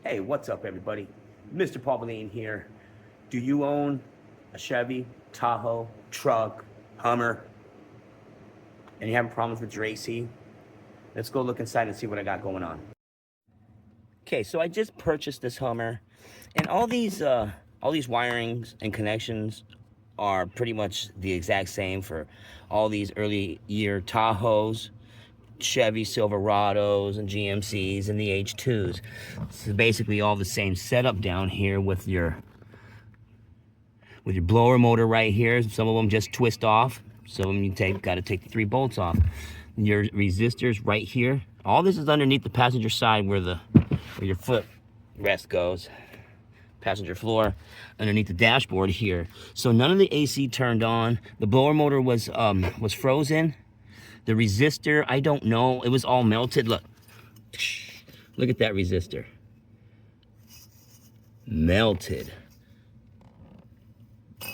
Hey, what's up, everybody? Mr. Pauline here. Do you own a Chevy, Tahoe, truck, Hummer, and you having problems with your AC? Let's go look inside and see what I got going on. Okay, so I just purchased this Hummer, and all these wirings and connections are pretty much the exact same for all these early year Tahoes, Chevy Silverados, and GMCs, and the H2s. It's basically all the same setup down here with your blower motor right here. Some of them just twist off. Some of them you got to take the 3 bolts off. Your resistors right here. All this is underneath the passenger side where your foot rest goes. Passenger floor underneath the dashboard here. So none of the AC turned on. The blower motor was frozen. The resistor, I don't know. It was all melted. Look. Look at that resistor. Melted.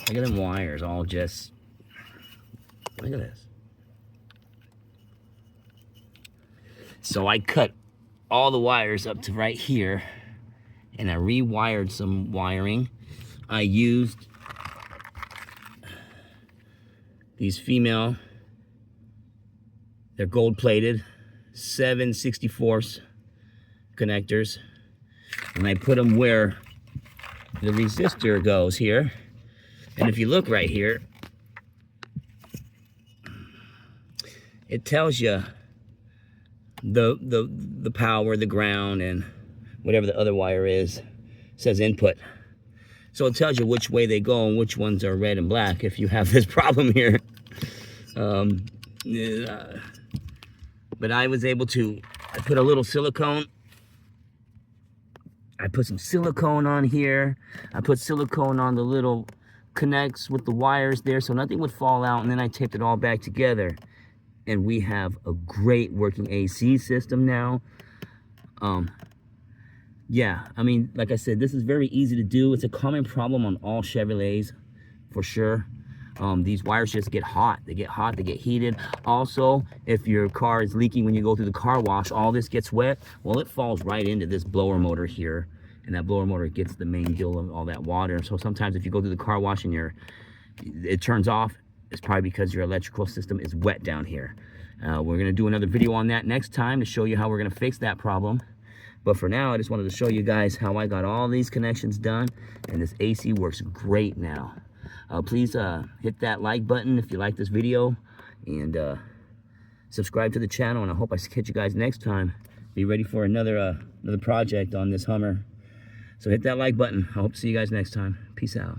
Look at them wires all just... Look at this. So I cut all the wires up to right here, and I rewired some wiring. I used these female, they're gold plated, 7/64 connectors, and I put them where the resistor goes here. And if you look right here, it tells you the power, the ground, and whatever the other wire is. It says input. So it tells you which way they go and which ones are red and black if you have this problem here. But I was able to, I put a little silicone. I put some silicone on here. I put silicone on the little connects with the wires there so nothing would fall out, and then I taped it all back together. And we have a great working AC system now. Yeah, I mean, like I said, this is very easy to do. It's a common problem on all Chevrolets, for sure. These wires just get hot. They get hot, they get heated. Also, if your car is leaking when you go through the car wash, all this gets wet, well, it falls right into this blower motor here. And that blower motor gets the main deal of all that water. So sometimes if you go through the car wash and it turns off, it's probably because your electrical system is wet down here. We're gonna do another video on that next time to show you how we're gonna fix that problem. But for now, I just wanted to show you guys how I got all these connections done, and this AC works great now. Please hit that like button if you like this video, and subscribe to the channel, and I hope I catch you guys next time. Be ready for another project on this Hummer. So hit that like button. I hope to see you guys next time. Peace out.